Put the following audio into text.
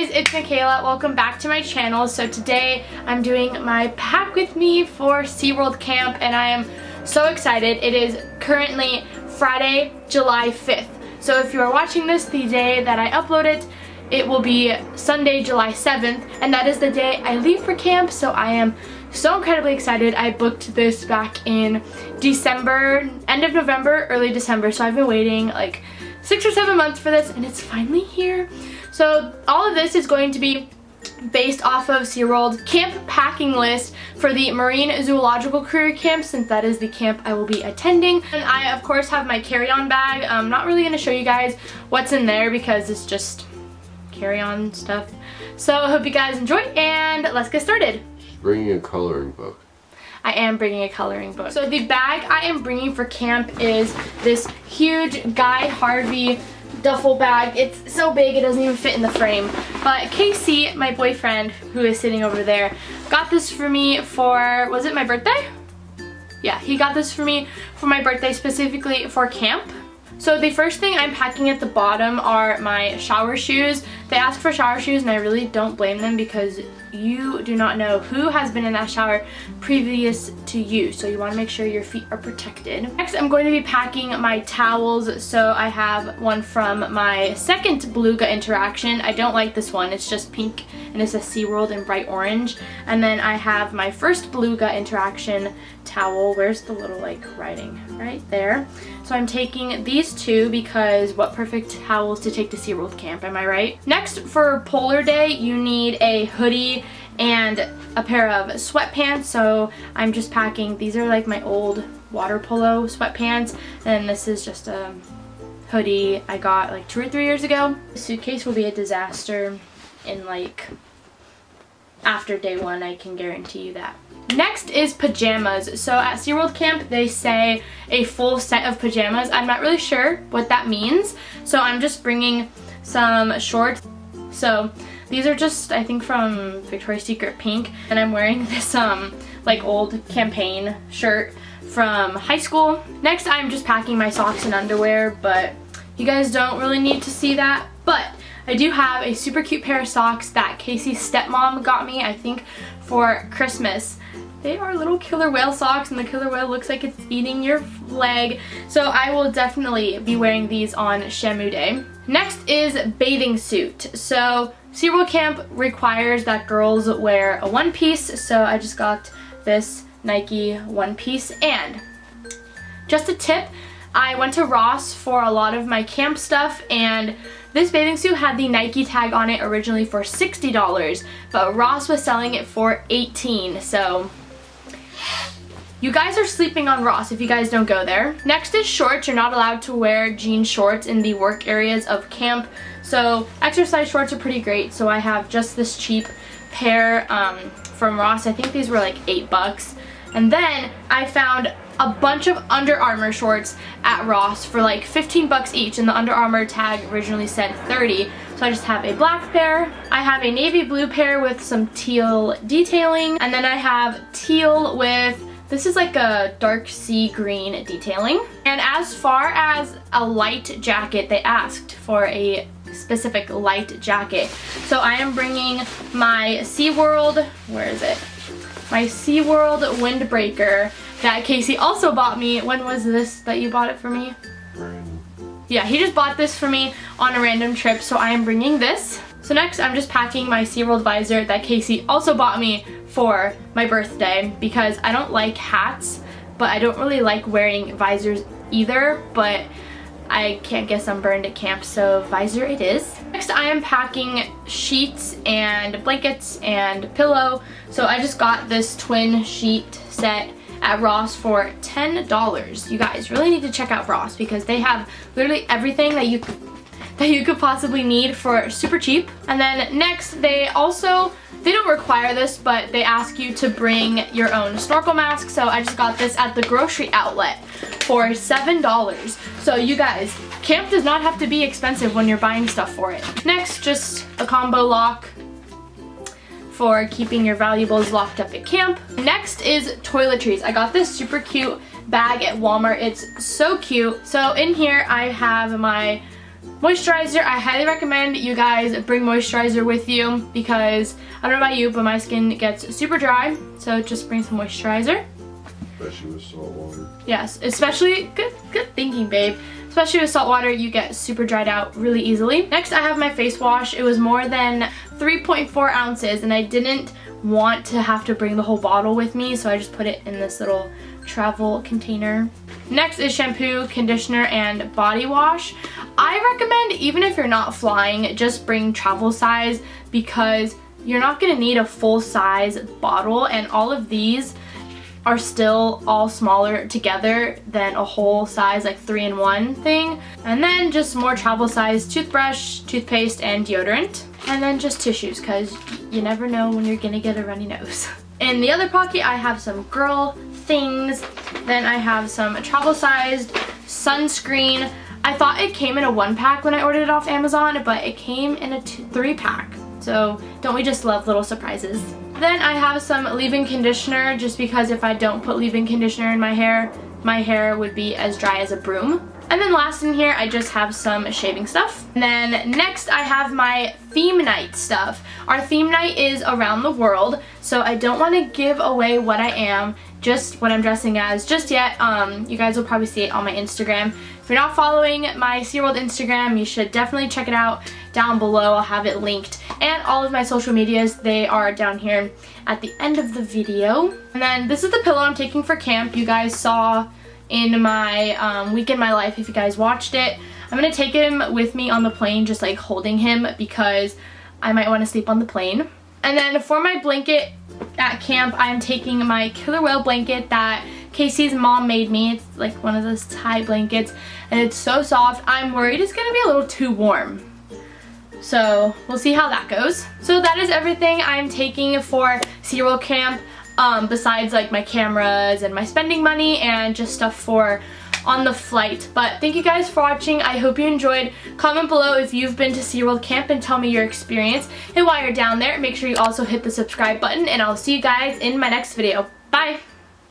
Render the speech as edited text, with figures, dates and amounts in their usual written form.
guys, it's Michaela. Welcome back to my channel. So today I'm doing my pack with me for SeaWorld camp and I am so excited. It is currently Friday, July 5th. So if you are watching this the day that I upload it, it will be Sunday, July 7th, and that is the day I leave for camp. So I am so incredibly excited. I booked this back in December, end of November, early December. So I've been waiting like 6 or 7 months for this and it's finally here. So all of this is going to be based off of SeaWorld camp packing list for the Marine Zoological Career Camp, since that is the camp I will be attending. And I of course have my carry-on bag. I'm not really going to show you guys what's in there because it's just carry-on stuff. So I hope you guys enjoy and let's get started. Bringing a coloring book. I am bringing a coloring book. So the bag I am bringing for camp is this huge Guy Harvey duffel bag. It's so big it doesn't even fit in the frame. But Casey, my boyfriend, who is sitting over there, got this for me for, was it my birthday? Yeah, he got this for me for my birthday, specifically for camp. So the first thing I'm packing at the bottom are my shower shoes. They asked for shower shoes and I really don't blame them because you do not know who has been in that shower previous to you. So you want to make sure your feet are protected. Next, I'm going to be packing my towels. So I have one from my second beluga interaction. I don't like this one. It's just pink and it says SeaWorld in bright orange. And then I have my first beluga interaction towel. Where's the little like writing? Right there. So I'm taking these two because what perfect towels to take to SeaWorld camp, am I right? Next, for polar day, you need a hoodie and a pair of sweatpants. So I'm just packing, these are like my old water polo sweatpants, and this is just a hoodie I got like 2 or 3 years ago. The suitcase will be a disaster in like after day 1, I can guarantee you that. Next is pajamas. So at SeaWorld camp they say a full set of pajamas. I'm not really sure what that means, so I'm just bringing some shorts. So these are just, I think, from Victoria's Secret pink, and I'm wearing this like old campaign shirt from high school. Next, I'm just packing my socks and underwear, but you guys don't really need to see that. But I do have a super cute pair of socks that Casey's stepmom got me, I think, for Christmas. They are little killer whale socks and the killer whale looks like it's eating your leg. So I will definitely be wearing these on Shamu Day. Next is bathing suit. So SeaWorld camp requires that girls wear a one piece. So I just got this Nike one piece. And just a tip, I went to Ross for a lot of my camp stuff and this bathing suit had the Nike tag on it originally for $60, but Ross was selling it for $18. So you guys are sleeping on Ross if you guys don't go there. Next is shorts. You're not allowed to wear jean shorts in the work areas of camp. So exercise shorts are pretty great. So I have just this cheap pair from Ross. I think these were like $8. And then I found a bunch of Under Armour shorts at Ross for like 15 bucks each, and the Under Armour tag originally said 30. So I just have a black pair. I have a navy blue pair with some teal detailing, and then I have teal with, this is like a dark sea green detailing. And as far as a light jacket, they asked for a specific light jacket. So I am bringing my SeaWorld, where is it? My SeaWorld windbreaker that Casey also bought me. When was this that you bought it for me? Random. Yeah, he just bought this for me on a random trip, so I am bringing this. So next I'm just packing my SeaWorld visor that Casey also bought me for my birthday because I don't like hats, but I don't really like wearing visors either, but I can't get sunburned at camp, so visor it is. Next I am packing sheets and blankets and pillow. So I just got this twin sheet set at Ross for $10. You guys really need to check out Ross because they have literally everything that you could possibly need for super cheap. And then next they don't require this, but they ask you to bring your own snorkel mask. So I just got this at the grocery outlet for $7. So you guys, camp does not have to be expensive when you're buying stuff for it. Next, just a combo lock for keeping your valuables locked up at camp. Next is toiletries. I got this super cute bag at Walmart. It's so cute. So in here I have my Moisturizer, I highly recommend you guys bring moisturizer with you because, I don't know about you, but my skin gets super dry, so just bring some moisturizer. Especially with salt water. Yes, especially, good thinking, babe. Especially with salt water, you get super dried out really easily. Next, I have my face wash. It was more than 3.4 ounces, and I didn't want to have to bring the whole bottle with me, so I just put it in this little travel container. Next is shampoo, conditioner, and body wash. I recommend, even if you're not flying, just bring travel size because you're not gonna need a full size bottle, and all of these are still all smaller together than a whole size like 3-in-1 thing. And then just more travel size toothbrush, toothpaste, and deodorant. And then just tissues because you never know when you're gonna get a runny nose. In the other pocket I have some girl things. Then I have some travel sized sunscreen. I thought it came in a 1-pack when I ordered it off Amazon, but it came in a 3-pack. So don't we just love little surprises? Then I have some leave-in conditioner just because if I don't put leave-in conditioner in my hair would be as dry as a broom. And then last in here I just have some shaving stuff. And then next I have my theme night stuff. Our theme night is around the world, so I don't want to give away what I am, just what I'm dressing as just yet. You guys will probably see it on my Instagram. If you're not following my SeaWorld Instagram, you should definitely check it out down below. I'll have it linked. And all of my social medias, they are down here at the end of the video. And then this is the pillow I'm taking for camp. You guys saw in my week in my life if you guys watched it. I'm gonna take him with me on the plane, just like holding him because I might want to sleep on the plane. And then for my blanket at camp, I'm taking my killer whale blanket that Casey's mom made me. It's like one of those tie blankets and it's so soft. I'm worried it's gonna be a little too warm. So we'll see how that goes. So that is everything I'm taking for SeaWorld camp, besides like my cameras and my spending money and just stuff for on the flight. But thank you guys for watching. I hope you enjoyed. Comment below if you've been to SeaWorld camp and tell me your experience. And while you're down there, make sure you also hit the subscribe button and I'll see you guys in my next video. Bye!